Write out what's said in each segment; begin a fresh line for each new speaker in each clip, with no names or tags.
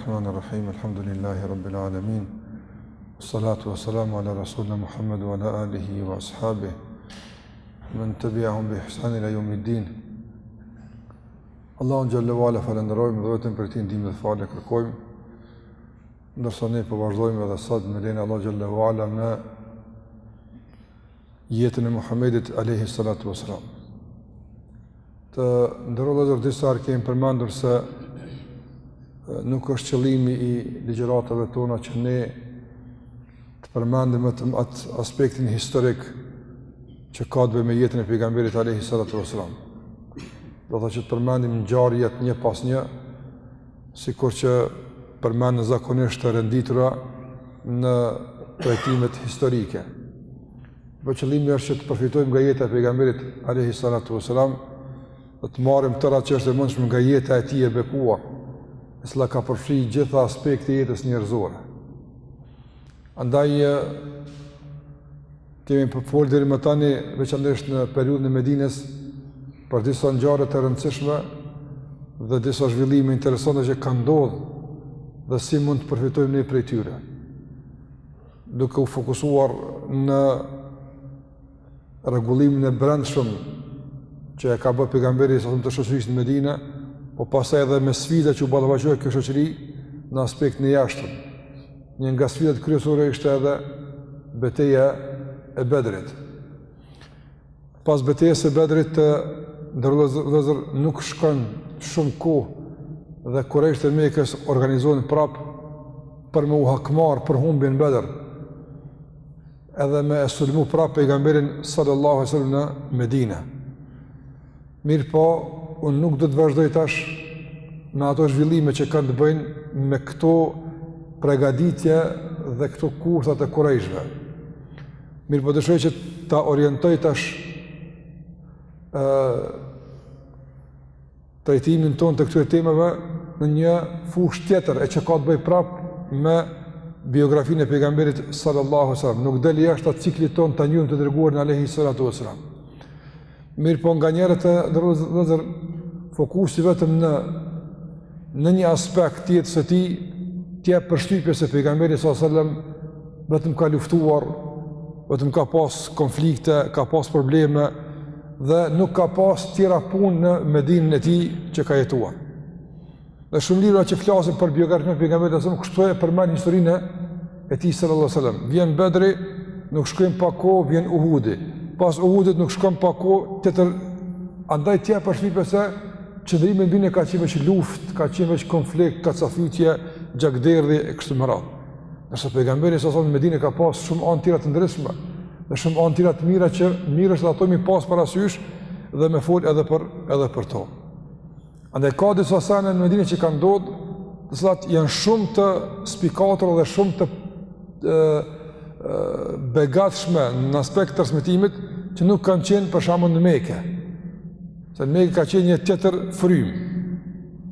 Bismillahirrahmanirrahim. Alhamdulillahi rabbil alamin. Wassalatu wassalamu ala rasulina Muhammad wa ala alihi wa ashabihi man tabi'ahum bi ihsan ila yawmiddin. Allahun xhalla wala falenderojmë dhe vetëm për ti ndihmë dhe falë kërkojmë. Ndërsa ne po vazhdojmë edhe sot me lenin Allah xhalla wala në jetën e Muhammedit alayhi salatu wassalam. Të ndërrohet disa herë kemi përmendur se nuk është qëllimi i ligjëratave tona që ne të përmendim vetëm atë aspektin historik që ka të bëjë me jetën e pejgamberit alayhi salatu wassalam. Do të thotë që të përmendim ngjarjet një pas një, sikur që përmenden zakonisht të renditura në trajtimet historike. Po qëllimi është që të përfitojmë nga jeta e pejgamberit alayhi salatu wassalam, të marrim tëra çështje mundshme nga jeta e tij e bekuar, e cila ka përfshirë gjitha aspektet e jetës njerëzore. Andaj kemi folur deri më tani veçanërisht në periudhën e Medinës për disa ngjarje të rëndësishme dhe disa zhvillime interesante që kanë ndodhur dhe si mund të përfitojmë ne prej tyre. Duke u fokusuar në rregullimin e brendshëm që e ka bërë pejgamberi sa të shoqërisë në Medinë, po pastaj edhe me sfida që u ballafaqoi kjo shoqëri në aspektin e jashtëm. Një nga sfidat kryesore ishte edhe betejë e Bedrit. Pas betejës së Bedrit, ndërlozër nuk shkon shumë kohë dhe Kurajsht e Mekës organizohen prapë për me u hakmar për humbjen në Bedr, edhe me e sulmu prapë pejgamberin sallallahu alaihi wasallam në Medinë. Mirë po, unë nuk do të vazhdoj tash me ato zhvillime që kanë të bëjnë me këto pregaditje dhe këto kurthat e Kurajshve. Mirë po dëshoj që ta orientoj tash trajtimin tonë të këtyre temave në një fushë tjetër, e që ka të bëjë prapë me biografinë e pejgamberit sallallahu alaihi wasallam. Nuk del jashtë atë ciklit tonë të njohim të dërguarin alayhi salatu wasallam. Mirë po nga njerë të ndërruzër fokusi vetëm në një aspekt tjetës e ti, tje përshtypje se pejgamberi s.a.s. vetëm ka luftuar, vetëm ka pas konflikte, ka pas probleme dhe nuk ka pas tjera punë në Medinën e ti që ka jetuar. Dhe shumë libra që flasin për biografinë e pejgamberit s.a.s. kështu e përmend historinë e tij sallallahu alaihi wasallam. Vjen Bedri, nuk shkojmë pa kohë, vjen Uhudi. Pas Uhudit nuk shkon pa kohë tjetër, andaj tja përshtypje se qëndrimi mbi ka qenë veç luftë, ka qenë veç konflikt, kacafytje, gjakderdhje e kështu me radhë. Nëse pejgamberi sa në Medinë ka pas shumë anë tjera të ndryshme dhe shumë anë tjera të mira që mirë është ato mi pas parasysh dhe me fol edhe për to. Andaj ka disa sene në Medinë që kanë ndodhur, të cilat janë shumë të spikatura dhe shumë të begatshme në aspekt të transmetimit që nuk kanë qenë për shembull në Mekë. Se në Mekë ka qenë një tjetër frymë.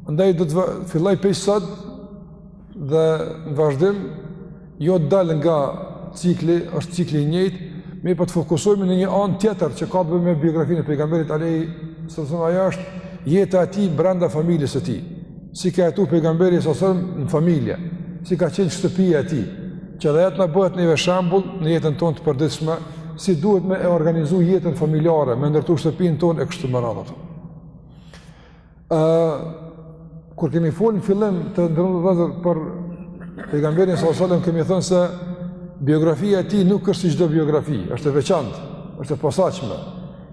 Andaj do të filloj prej sot dhe në vazhdim jo dal nga cikli, është cikli i njëjtë, me po të fokusohemi në një anë tjetër që ka të bëjë me biografinë e pejgamberit alayhi sallallahu alaihi wasallam, është jeta e tij brenda familjes së tij. Si ka jetuar pejgamberi sallallahu alaihi wasallam në familje, si ka qenë shtëpia e tij, që dhe jetë në bëhet një shembull në jetën tonë të përditshme, si duhet me e organizu jetën familjare, me ndërtu shtëpinë tonë e kështu me radhë. Kur kemi folën fillim të ndërruzër për pejgamberin sallallahu alaihi wasallam, kemi thënë se biografia e tij nuk është si çdo biografi, është e veçantë, është e posaçme,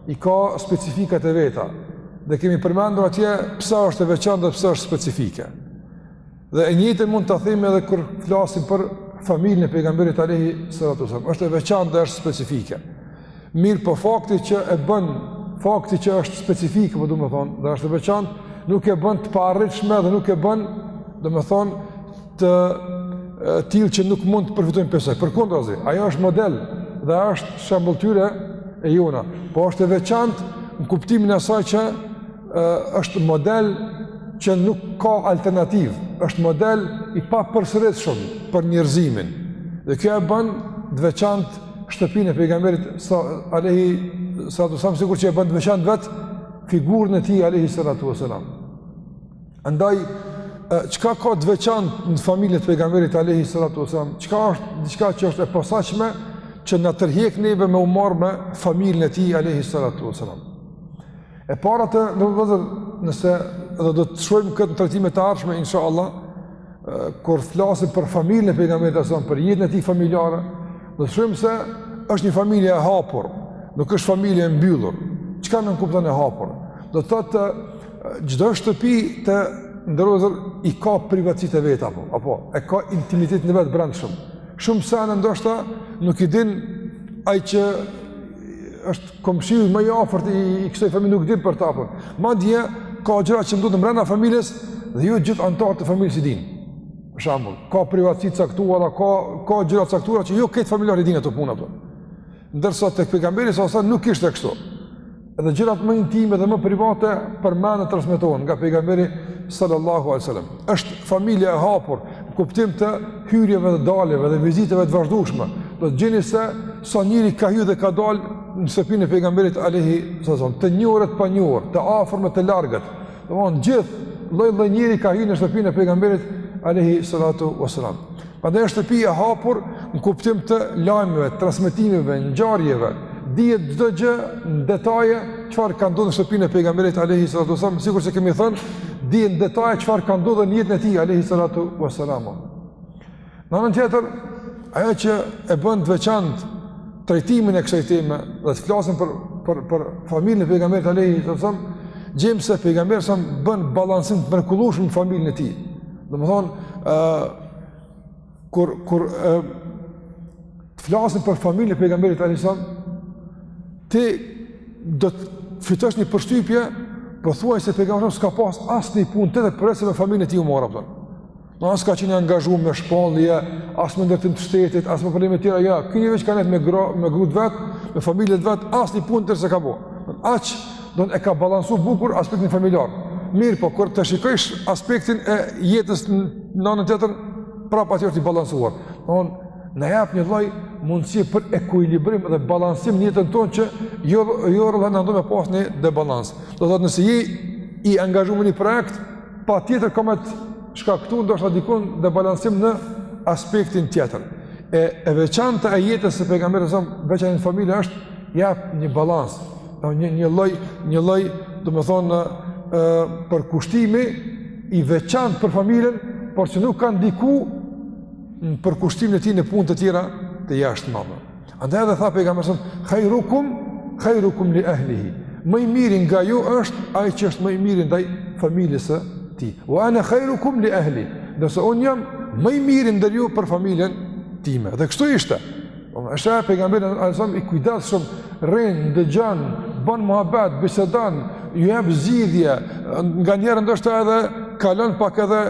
i ka specifikat e veta, dhe kemi përmendur atje pse është e veçantë dhe pse është specifike. Dhe e njëjtën mund ta themi edhe kur flasim për familjen e pejgamberit alayhi salatu wasallam, është e veçantë dhe është specifike. Mirë po fakti që është specifike, po do të thonë, dhe është e veçantë, nuk e bën të paarritshme dhe nuk e bën, do të thonë, të tillë që nuk mund të përfitojmë pse. Përkundrazi, ajo është model dhe është shembulltyre e jona, po është e veçantë në kuptimin e asaj që është model që nuk ka alternativë, është model i papërsëritshëm për njerëzimin. Dhe kjo e bën të veçantë shtëpinë e pejgamberit alayhi salatu wasallam, sikur që e bën të veçantë vetë figurën e tij alayhi salatu wasallam. Andaj çka ka të veçantë në familjen e pejgamberit alayhi salatu wasalam, çka është diçka që është e posaçme që na tërheq neve me u marr me familjen e tij alayhi salatu wasalam. E para të nëse do të shohim këtë në trajtime të ardhshme inshallah, kur flasim për familjen e pejgamberit sallallahu alaihi wasallam, për jetën e tij familjare, do të shohim se është një familje e hapur, nuk është familje e mbyllur. Çka më kupton e hapur? Do të thotë çdo shtëpi të ndërozur i ka privatësitë e vet apo e ka intimitetin e vet brendshëm. Shumë sa ndoshta nuk i din ai që është komshiu më i afërt i kësaj familje nuk din për ta apo. Madje ka gjëra që ndodhin brenda familjes dhe jo gjithë anëtarët e familjes i dinë. Për shembull, ka privatësi të caktuara, ka gjëra të caktuara që jo këtë familjar i dinë ato puna ato. Ndërsa tek pejgamberi sa nuk ishte kështu. Edhe gjërat më intime dhe më private përmenden transmetohen nga pejgamberi sallallahu alaihi wasallam. Është familja e hapur, në kuptim të hyrjeve dhe daljeve dhe vizitave të vazhdueshme. Do të gjeni se sa njëri ka hyrë dhe ka dalë në shtëpinë e pejgamberit alaihi wasallam, të njohur të panjohur, të afërm të largët. Domthonë gjithë lloj njëri ka hyrë në shtëpinë e pejgamberit alaihi salatu wasalam. Prandaj është shtëpi e hapur në kuptim të lajmeve, transmetimeve, ngjarjeve, dihet çdo gjë në detaje çfarë ka ndodhur në shtëpinë e pejgamberit alaihi salatu wasalam, sikur se kemi thënë, dihet në detaje çfarë ka ndodhur në jetën e tij alaihi salatu wasalam. Në anën tjetër, ajo që e bën të veçantë trajtimin e kësaj teme, dhe të flasim për familjen e pejgamberit alaihi salatu wasalam, gjejmë se pejgamberi sa bën balancim të mrekullueshëm në familjen e tij. Domethënë, kur të flasim për familjen e pejgamberit alaihi salam, ti do të fitosh një përshtypje, po thuaj se pejgamberi s'ka pas asnjë punë tjetër përveç me familjen e tij u mora apo. As ka qenë angazhuar me shpallje, as me ndërtim të shtetit, as me probleme tjera, ja, ky një veç ka net me gruat vet, me familjet vet, asnjë punë tjetër s'ka bë. Aq do e ka balancuar bukur aspektin familjar. Mirë, po kur të shikojsh aspektin e jetës në anën tjetër, prapë aty është i balancuar. Domthonë, na jap një lloj mundësie për ekuilibrim dhe balancim në jetën tonë që jo rreth na ndodhe pas një debalans. Do thotë nëse je i angazhuar në një projekt, patjetër ka më të shkaktuar ndoshta dikon debalancim në aspektin tjetër. E veçanta e jetës së pejgamberit sa veçanë në familje është jap një balans, një lloj, domethënë përkushtimi i veçantë për familjen, por që nuk ka ndiku në përkushtimin e tij në punë të tjera të jashtëmame. Andaj edhe tha pejgamberi khairukum li ahlihi. Më i miri nga ju është ai që është më i miri ndaj familjes së tij. Wa ana khairukum li ahli. Nëse unë jam më i miri ndër ju për familjen time. Dhe kështu ishte. Është pejgamberi alajhi i kujdesshëm, rrin, dëgjon, bën muhabet, bisedon, ju jep zgjidhje, nganjëherë ndoshta edhe kalon pak edhe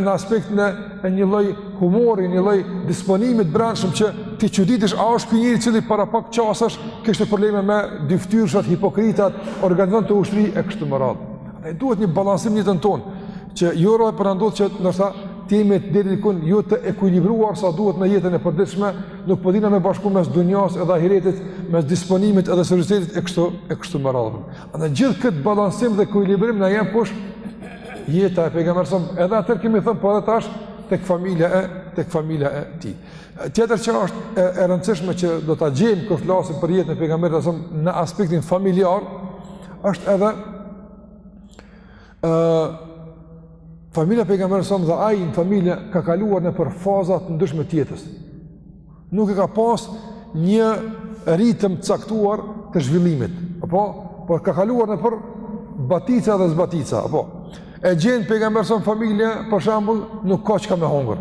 në aspektin e një lloj humori, një lloj disponimi të brendshëm që ti çuditesh a është ky njeri i cili para pak çasash kishte probleme me dyftyrshat, hipokritat, organizon të ushtri e kështu me radhë. Atë duhet një balancim në jetën tonë, që jo rreth për ndodh që ndoshta ti jemi deri dikun jo të ekuilibruar sa duhet në jetën e përditshme, nuk po dina me bashku mes dunjas edhe ahiretit, mes disponimit edhe seriozitetit e kështu me radhë. Andaj gjithë këtë balancim dhe ekuilibrim na jep kush jeta e pejgamberit, edhe atë kemi thënë po edhe tash tek familja e tij. Tjetër që është e rëndësishme që do ta gjejmë kur flasim për jetën e pejgamberit në aspektin familjar, është edhe familja e pejgamberit dhe ai në familje ka kaluar nëpër faza të ndryshme të jetës. Nuk e ka pas një ritëm të caktuar të zhvillimit, por ka kaluar nëpër batica dhe zbatica, E gjen pejgamberin familje, për shembull, nuk ka çka me hongër.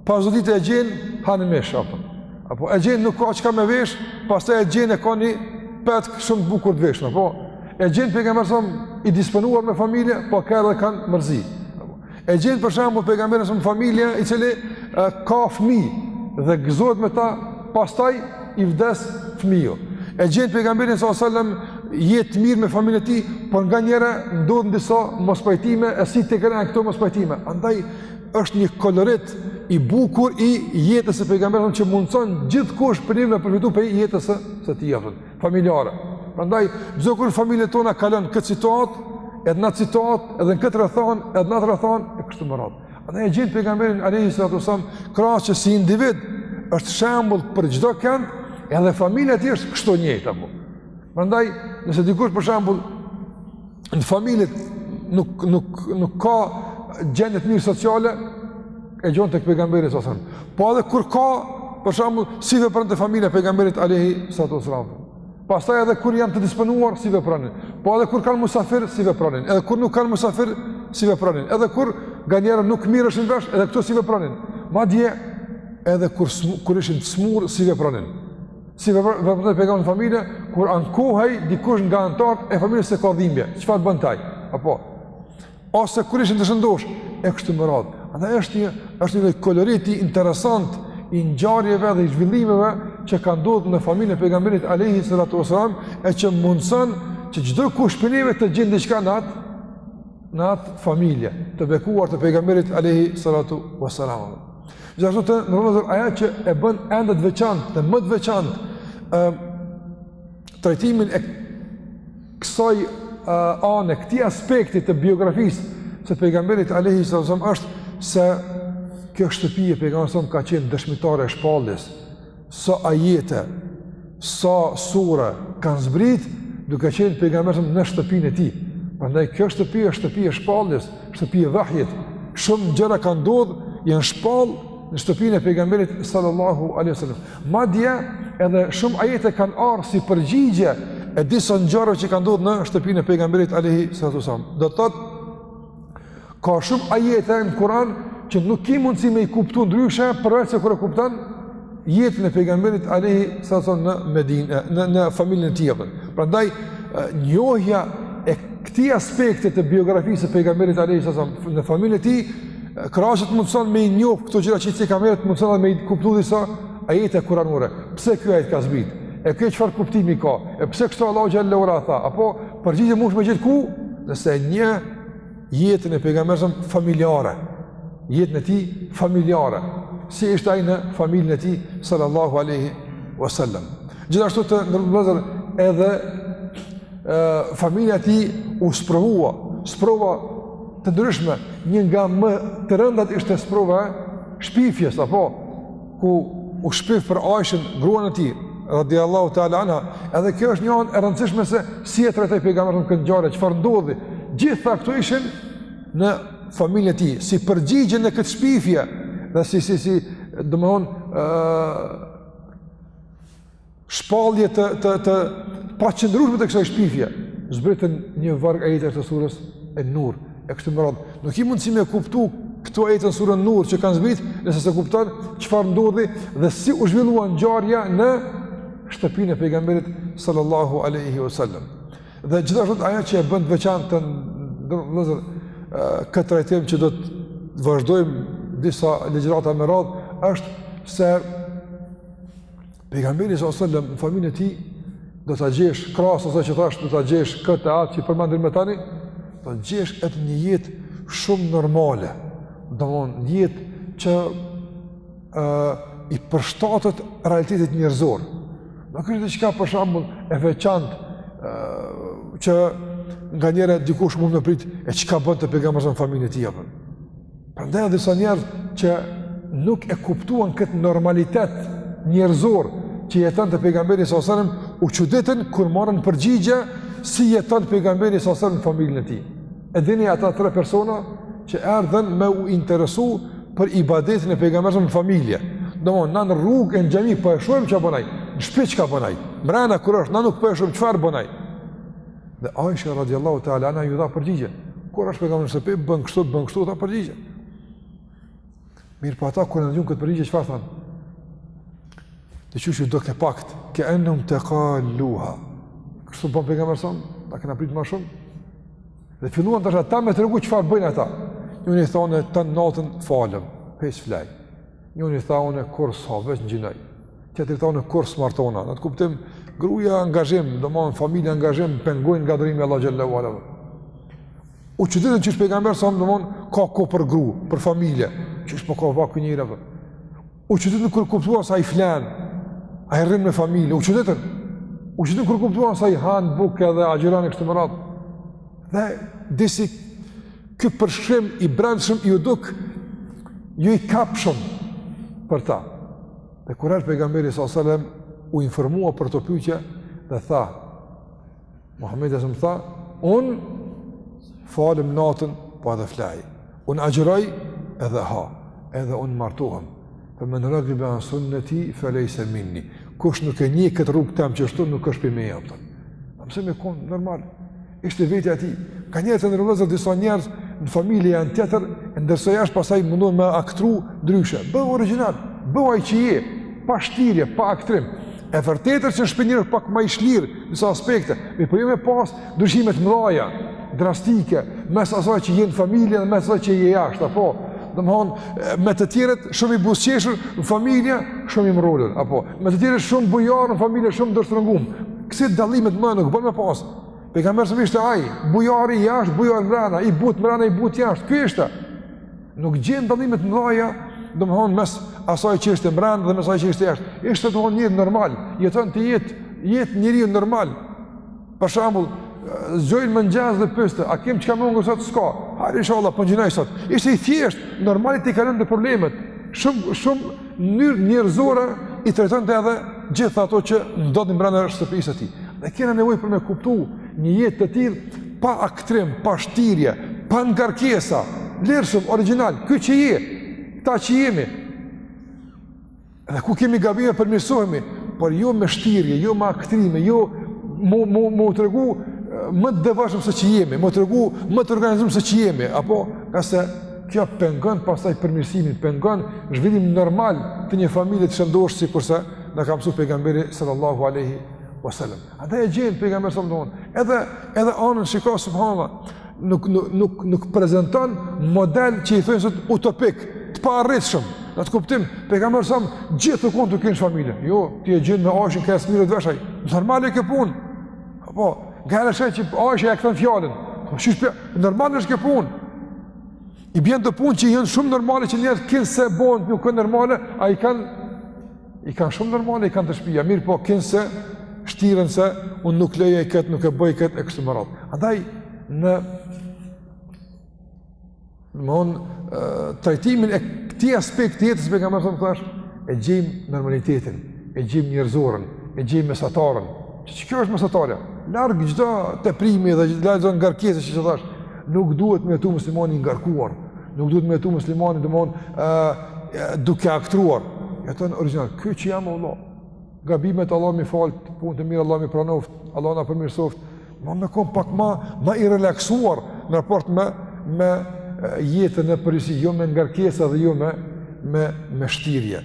Pas ditë e gjen hanë mesh apo e gjen nuk ka çka me vesh, pastaj e gjen e ka një petk shumë të bukur të vesh, E gjen pejgamberin i disponuar me familje, po ka edhe kanë mërzi. E gjen për shembull pejgamberin familje i cili ka fëmijë dhe gëzohet me ta, pastaj i vdes fëmiu. E gjen pejgamberin sallallahu alajhi wasallam jetë mirë me familjen e tij, por nganjëherë ndodhin disa mospajtime, e si të kanë këto mospajtime. Andaj është një kolorit i bukur i jetës së pejgamberit që mundson gjithkush për të përfituar prej jetës së tij familjare. Prandaj çdo kur familjet tona kalon këtë situatë, edhe në atë situatë, edhe në këtë rrethon, edhe në atë rrethon, kështu më radhë. Andaj e gjenë pejgamberin alayhi salatu wasallam krahas që si individ është shembull për çdo kënd, edhe familja e tij është kështu njëjtë apo. Prandaj, nëse dikush për shembull në familje nuk ka gjendje të mirë sociale, e gjon tek pejgamberi sallallahu alaihi wasallam. Po edhe kur ka, për shembull, si vepronte familja e pejgamberit alayhi salatu wasallam. Pastaj edhe kur janë të disponuar, si vepronin. Po edhe kur kanë musafir, si vepronin. Edhe kur nuk kanë musafir, si vepronin. Edhe kur nganjëherë nuk mirëshin vesh, edhe këto si vepronin. Madje edhe kur ishin të smur, si vepronin. Si vepronte pejgamberi në familje, kur ankohej dikush nga anëtarët e familjes se ka dhimbje, çfarë bën taj? Apo ose kur ishin të shëndosh, e kështu me radhë. Andaj është një koloriti interesant i ngjarjeve dhe i zhvillimeve që ka ndodhur në familjen e pejgamberit alayhi salatu wasalam, e që mundson që çdo kush prej neve të gjejë diçka në atë familje të bekuar të pejgamberit alayhi salatu wasalam. Gjithashtu në ajo që e bën ende të veçantë, dhe më të veçantë trajtimin e kësaj anë, këtij aspekti të biografisë së pejgamberit alayhi salatu wasalam është se kjo shtëpi e pejgamberit ka qenë dëshmitare e shpalljes. Sa ajete, sa sura kanë zbrit duke qenë pejgamberi në shtëpinë e tij. Prandaj kjo shtëpi është shtëpi e shpalljes, shtëpi e vahjit. Shumë gjëra kanë ndodhur, janë shpall në shtëpinë e pejgamberit sallallahu alaihi wasallam. Madje edhe shumë ajete kanë ardhur si përgjigje e disa ngjarjeve që kanë ndodhur në shtëpinë e pejgamberit alaihi salatu wasallam. Do të thotë ka shumë ajete në Kur'an që nuk ki mundësi me i kuptu ndryshe përveç se kur e kupton jetën e pejgamberit alayhi sallallahu në Medinë, në familjen e tij. Prandaj njohja e këtij aspekti të biografisë së pejgamberit alayhi sallallahu në familjen e tij krahasisht mundson me i njoh këto gjëra që pejgamberi mundson me i kuptu disa ajete kuranore. Pse ky ajet ka zbrit? E ky çfarë kuptimi ka? E pse kështu Allahu xhallahu ora tha? Apo përgjigje mund të më gjet ku? Nëse një jetën e pejgamberit familjare, jetën e tij familjare, si ishte ai në familjen e tij sallallahu alaihi wasallam. Gjithashtu të ndërmëzër edhe familja e tij u sprova të ndryshme. Një nga më të rëndat ishte sprova shpifjes, apo ku u shpif për Aishën, gruan e tij radiallahu ta'ala anha. Edhe kjo është një anë e rëndësishme se si e trajtoi pejgamberi në këtë ngjarje, çfarë ndodhi. Gjitha këto ishin në familjen e tij, si përgjigje në këtë shpifje dhe si domthon shpallje të paqëndrueshme të kësaj shpifje. Zbritën një varg ajete të surës An-Nur, e kështu me radhë. Nuk i mundësi me kuptu këto ajete të surën An-Nur që kanë zbrit, nëse se kupton çfarë ndodhi dhe si u zhvillua ngjarja në shtëpinë e pejgamberit sallallahu alaihi wasallam. Dhe gjithashtu ajo që e bën të veçantë këtë trajtim që do të vazhdojmë disa legjërata me radhë është se pejgamberi sallallahu alaihi wasallam në familjen e tij do ta gjesh krahas asaj që thash, do ta gjesh këtë atë që përmendim më tani, do ta gjesh atë një jetë shumë normale, domthonë një jetë që i përshtatet realitetit njerëzor. Nuk është diçka për shembull e veçantë që nganjëherë dikush mund të prit e çka bën te pejgamberi në familjen e tij apo. Prandaj disa njerëz që nuk e kuptuan këtë normalitet njerëzor që jeton te pejgamberi sallallahu alajhi wasallam u çuditën kur morën përgjigje si jeton pejgamberi sallallahu alajhi wasallam në familjen e tij. E dini ata tre persona që erdhën me u interesu për ibadetin e pejgamberit në familje. Domthonë në rrugë në xhami po e shohim çfarë bën ai, në shtëpi çka bën ai. Mbrana kur është, na nuk po e shohim çfarë bën ai. Dhe Aisha radiallahu ta'ala anha ju dha përgjigje. Kur është pejgamberi në shtëpi bën kështu ta përgjigje. Mirë po ata kur ndjun këtë përgjigje çfarë thonë? Të qysh do ke pakt, ke enhum të kalluha. Kështu bën pejgamberi son, ta kena prit më shumë. Dhe filluan tash ata me tregu çfarë bëjnë ata. Njëri thonë të natën falem, pesh flaj. Njëri thonë kur sa veç ngjinoj. Tjetri thonë kur smartona. Në të kuptim gruaja angazhim, domthonë familja angazhim pengojnë nga adhurimi Allah xhallahu ala. U çuditën që pejgamberi son domthonë ka kohë për grua, për familje, që po ka vaku njëra. U çuditën kur kuptuan se ai flan, ai rrin me familje, u çuditën kur kuptuan se ai han bukë dhe agjiron këtu më radh. Dhe disi ky përshkrim i brendshëm ju duk ju i kapshëm për ta. Dhe kur erdhi pejgamberi sallallahu alajhi wasallam u informua për të pyetje dhe tha, Muhamedi më tha, unë falem natën, po edhe flaj. Unë agjëroj edhe ha, edhe unë martohem. Për me në rëgribe anë sunneti, felejse minni. Kush nuk e një këtë rrugë tem që shtu, nuk është për me jam. Mëse me konë normal. Ishte vetja ati. Ka njerës e në rëvëzër disa njerës në familje janë tjetër, ndërso jashtë pasaj mundon me aktru dryshe. Bëhë original, bëhë aj që je, pa shtirje, pa aktrim. E vërtetër që në shpenirë pak ma i shlirë nësa aspekte, me po jo me pas ndryshimet mraja, drastike, mes asaj që je në familje dhe mes asaj që je jashtë, apo, me të tjerët shumë i busqeshur në familje, shumë i mrollur, apo, me të tjerët shumë bujarë në familje, shumë dërshtrëngum. Kësi dallimet më nuk bën me pas. Pejgamberi sa ishte ai, bujari jashtë, bujari mbrana, i but mbrana, i but jashtë. Ky ishte. Nuk gjen dallimet mëdha, domthon mes asaj që ishte mbrana dhe mes asaj që ishte jashtë. Ishte domthon një normal, jeton të jetë njeriu normal. Për shembull, zgjojnë mëngjes dhe pyeste, a kem çka mungo sot s'ka? Hajde inshallah, po gjinoj sot. Ishte i thjesht, normalisht i kanë ndër problemet. Shumë mënyrë njerëzore i trajtonte edhe gjithë ato që ndodhin brenda shtëpisë së tij. Dhe kena nevojë për me kuptu një jetë të tillë pa aktrim, pa shtirje, pa ngarkesa, lirshëm, original, ky që je, ta që jemi. Dhe ku kemi gabime përmirësohemi, por jo me shtirje, jo me aktrime, jo mu tregu më të devotshëm se që jemi, mu tregu më të organizuar se që jemi, apo ka se kjo pengon pastaj përmirësimin, pengon zhvillimin normal të një familje të shëndosh sikurse na ka mësuar pejgamberi sallallahu alaihi wasallam. Andaj e gjen pejgamberi sallallahu alaihi wasallam. Edhe anën shikoj subhanallahu, nuk prezanton model që i thonë sot utopik, të paarritshëm. Në të kuptim, pejgamberi sallallahu alaihi wasallam gjithë kontu kënë familje. Jo, ti e gjen me Aishën ka smirë të veshaj. Normale kjo punë. Apo, gjallë shaj që Aisha ja kthen fjalën. Normale është kjo punë. I bjen të punë që janë shumë normale që njerëzit kanë se bën, nuk kanë normale, a i kanë shumë normale, i kanë të shtëpia. Mirë po, kanë se shtiren se unë nuk leje këtë, nuk e bëj këtë e kështu me radhë. Andaj në trajtimin e këtij aspekti jetës pejgamberi sallallahu alaihi wasallam e gjejmë normalitetin, e gjejmë njerëzoren, e gjejmë mesatarën. Që kjo është mesatarja? Larg çdo teprimi dhe çdo ngarkesë që thash, nuk duhet me jetu muslimani ngarkuar, nuk duhet me jetu muslimani duke aktruar. Jeton original, ky që jam Allah. Gabimet Allah mi fal, punë të mirë Allah mi pranoft, Allah na përmirësoft. Me kom pak ma i relaksuar në raport me jetën e përgjithësi, jo me ngarkesa dhe jo me shtirje.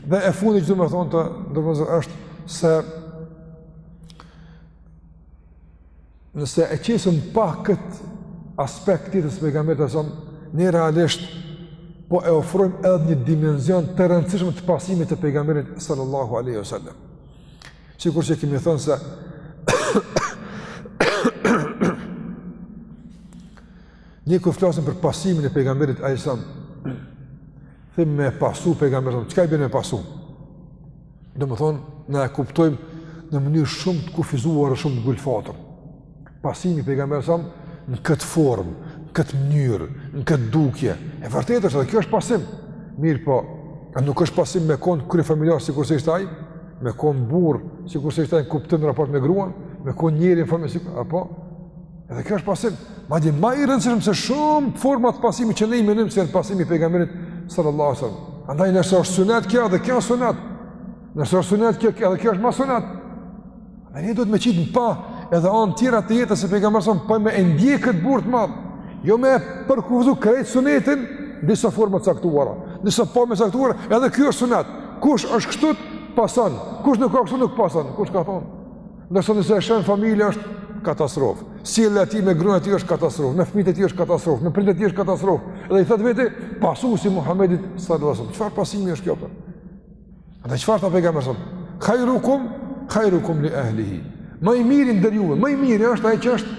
Dhe e fundi që du me thonë të ndërmëzër është se nëse e qesëm pa këtë aspekt tjetër së pejgamberit e sëmë, ne realisht po e ofrojmë edhe një dimenzion të rëndësishëm të pasimit të pejgamberit sallallahu alaihi wasallam. Sikur që kemi thënë se një kur flasim për pasimin e pejgamberit alaihi wasallam, them me pasu pejgamberin, çka i bën me pasu? Domethënë, ne e kuptojmë në mënyrë shumë të kufizuar dhe shumë të gulfatur. Pasimi i pejgamberit sallallahu alaihi wasallam në këtë formë, në këtë mënyrë, në këtë dukje. E vërtetë është edhe kjo është pasim. Mirë po, a nuk është pasim me kon kryefamiljar sikurse ishte ai, me kon burr sikurse ishte ai në kuptim në raport me gruan, me kon njëri në familje apo edhe kjo është pasim. Madje më i rëndësishëm se shumë forma të pasimit që ne i menojmë se pasimi i pejgamberit sallallahu alaihi wasallam. Andaj nëse është sunet kjo dhe kjo është sunet. Nëse është sunet kjo edhe kjo është më sunet. Ne duhet me qitë në pa edhe anë tjera të jetës e pejgamberi sallallahu alaihi wasallam, po me ndjek këtë burr të madh. Jo me përkufizu krejt sunetin disa forma të caktuara, disa forma të caktuara, edhe ky është sunet. Kush është kështu pason, kush nuk ka kështu nuk pason, kush ka thonë. Nëse e shën familja është katastrofë. Sjellja e tij me gruan e tij është katastrofë, me fëmijët e tij është katastrofë, me prindërit e tij është katastrofë. Dhe i thotë vetë pasuesi Muhamedit sallallahu alaihi wasallam. Çfarë pasimi është kjo? Andaj çfarë tha pejgamberi sallallahu alaihi wasallam? Khairukum li ahlihi. Më i miri ndër juve, më i miri është ai që është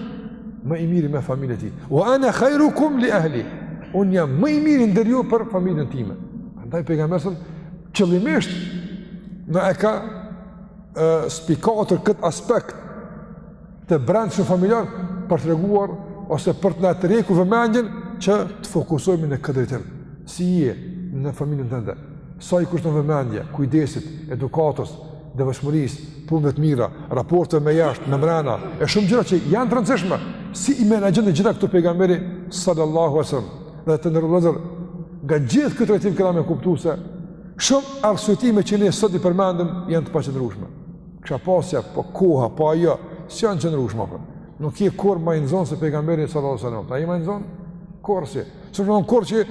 më i miri me familjen e tij. Wa ana khairukum li ahli. Unë jam më i miri ndër ju për familjen time. Andaj pejgamberi qëllimisht në e ka spikatur këtë aspekt të brendshëm familjar për të treguar ose për të na treguar vëmendjen që të fokusojmë në këtë drejtim. Si je në familjen tënde, sa i kushton vëmendje, kujdesit, edukatës, devotshmërisë, punëve të mira, raporte me jashtë, me brenda, e shumë gjëra që janë të rëndësishme. Si i menaxhon të gjitha këto pejgamberi sallallahu alaihi wasallam. Dhe të ndërlozur nga gjithë këtë trajtim që me kuptuar se shumë arsyetime që ne sot i përmendëm janë të paqëndrueshme. Kisha pasja, po koha, po ajo, s'janë qëndrueshme apo. Nuk je kur më i nzon se pejgamberi sallallahu alaihi wasallam. Ai më nzon kursi. S'u kur që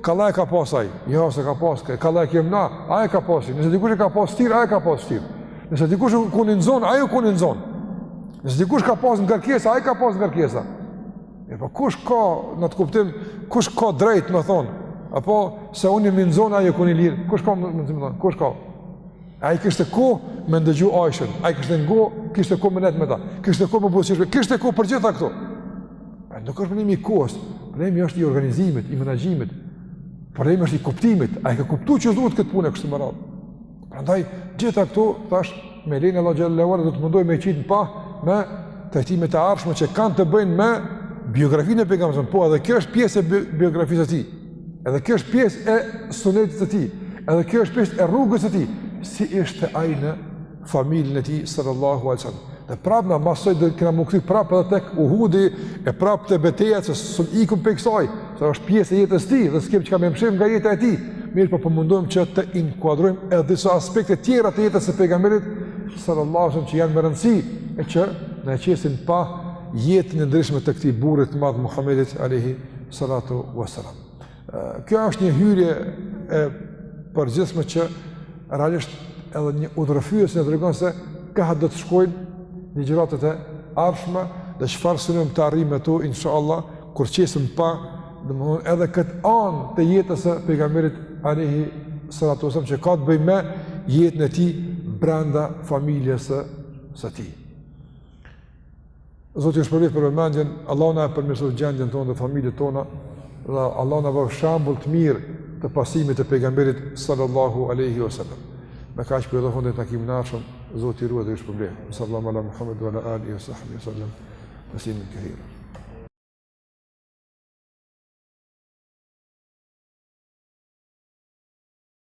kallaj ka pasaj, jo se ka pas, kallaj kem na, ai ka pasi. Nëse dikush e ka pas tir, ai ka pas tir. Nëse dikush ku në nzon, ai ku në nzon. Nëse dikush ka pas ngarkesa, ai ka pas ngarkesa. E po kush ka, në të kuptim, kush ka drejt më thon, apo se unë më nzon ai ku në lir. Kush ka më thon, kush ka? Ai kishte ku me ndëgju Aishën, ai kishte ku me net me ta. Kishte ku me buzëqeshme, kishte ku për gjitha këto. Nuk është problemi i kohës, problemi është i organizimit, i menaxhimit. Problemi është i kuptimit, ai ka kuptuar që duhet këtë punë kështu më radh. Prandaj gjitha këto thash me lenin Allah xhallahu ala do të mundoj me qitë pa me trajtimet e ardhshme që kanë të bëjnë me biografinë e pejgamberit, po edhe kjo është pjesë e biografisë së tij. Edhe kjo është pjesë e sunetit të tij. Edhe kjo është pjesë e rrugës së tij. Si ishte ai në familjen e tij sallallahu alaihi wasallam. Dhe prapë na masoj do të kena më kthy prapë edhe tek Uhudi e prapë te betejat se sun ikun pe kësaj, se është pjesë e jetës së tij dhe s'kem çka më mshim nga jeta e tij. Mirë, po mundojmë që të inkuadrojmë edhe disa aspekte tjera të jetës së pejgamberit sallallahu alaihi wasallam që janë më rëndësi e që na qesin pa jetën e ndryshme të këtij burri të madh Muhamedit alaihi salatu wassalam. Kjo është një hyrje e përgjithshme që realisht edhe një udhërfyes në tregon se ka do të shkojnë në gjëratat e ardhshme dhe çfarë synojmë të arrijmë me to inshallah kur qesim pa domthonë edhe këtë anë të jetës së pejgamberit alayhi salatu wasallam që ka të bëjë me jetën e tij brenda familjes së tij. Zoti ju shpërblet për vëmendjen, Allahu na përmirësoj gjendjen tonë dhe familjet tona dhe Allahu na bëj shembull të mirë të pasimit të pejgamberit sallallahu alaihi wasallam. Me kaq për dhëfon dhe takimin e ardhshëm, Zoti ju ruaj dhe ju shpërblet. Sallallahu ala Muhammed wa ala alihi wa sahbihi sallam. Taslimin kathira.